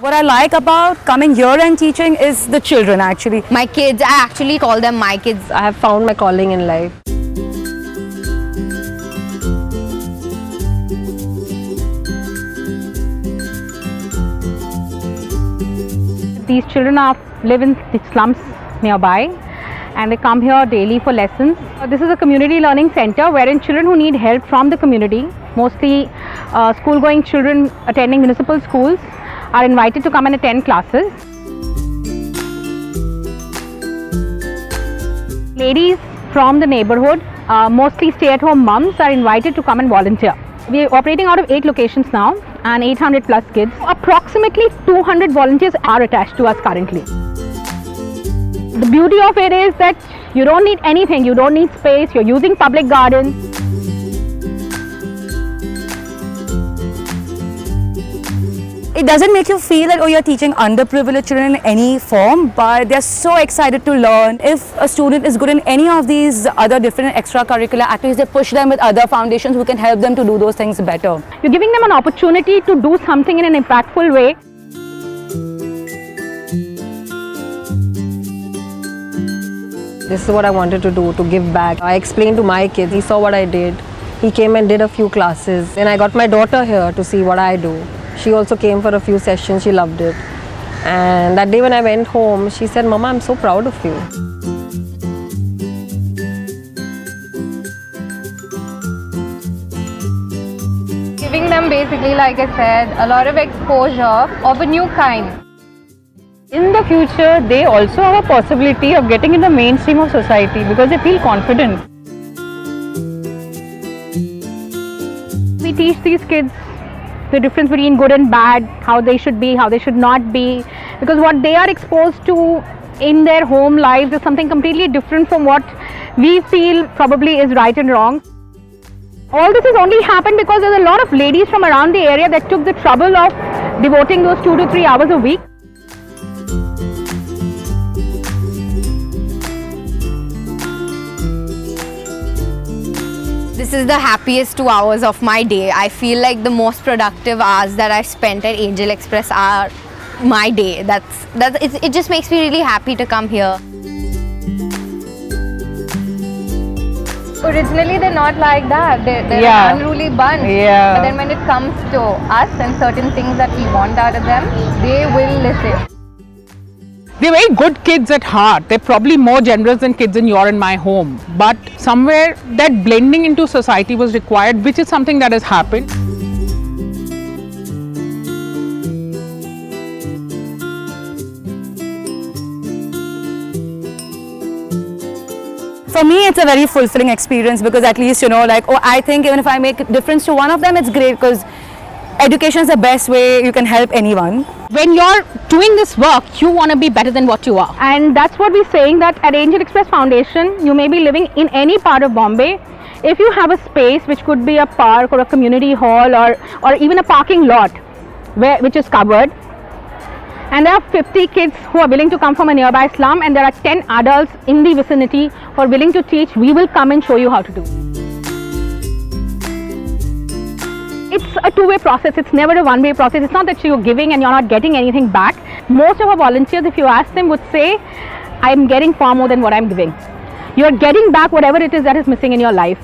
What I like about coming here and teaching is the children actually. My kids, I actually call them my kids. I have found my calling in life. These children live in the slums nearby and they come here daily for lessons. This is a community learning center wherein children who need help from the community, mostly school-going children attending municipal schools, are invited to come and attend classes. Ladies from the neighborhood, mostly stay-at-home mums, are invited to come and volunteer. We are operating out of 8 locations now and 800 plus kids. Approximately 200 volunteers are attached to us currently. The beauty of it is that you don't need anything, you don't need space, you're using public gardens. It doesn't make you feel that, oh, you're teaching underprivileged children in any form, but they're so excited to learn. If a student is good in any of these other different extracurricular activities, they push them with other foundations who can help them to do those things better. You're giving them an opportunity to do something in an impactful way. This is what I wanted to do, to give back. I explained to my kids, he saw what I did. He came and did a few classes. Then I got my daughter here to see what I do. She also came for a few sessions, she loved it. And that day when I went home, she said, Mama, I'm so proud of you. Giving them basically, like I said, a lot of exposure of a new kind. In the future, they also have a possibility of getting in the mainstream of society because they feel confident. We teach these kids the difference between good and bad, how they should be, how they should not be, because what they are exposed to in their home lives is something completely different from what we feel probably is right and wrong. All this has only happened because there's a lot of ladies from around the area that took the trouble of devoting those 2 to 3 hours a week. This is the happiest 2 hours of my day. I feel like the most productive hours that I spent at Angel Express are my day. It just makes me really happy to come here. Originally, they're not like that. They're an unruly bunch. But then when it comes to us and certain things that we want out of them, they will listen. They're very good kids at heart. They're probably more generous than kids in your and my home. But somewhere that blending into society was required, which is something that has happened. For me, it's a very fulfilling experience because at least, I think even if I make a difference to one of them, it's great because education is the best way you can help anyone. When you're doing this work, you want to be better than what you are. And that's what we're saying, that at Angel Express Foundation, you may be living in any part of Bombay. If you have a space, which could be a park or a community hall or even a parking lot which is covered, and there are 50 kids who are willing to come from a nearby slum and there are 10 adults in the vicinity who are willing to teach, we will come and show you how to do. It's a two-way process, it's never a one-way process. It's not that you're giving and you're not getting anything back. Most of our volunteers, if you ask them, would say, I'm getting far more than what I'm giving. You're getting back whatever it is that is missing in your life.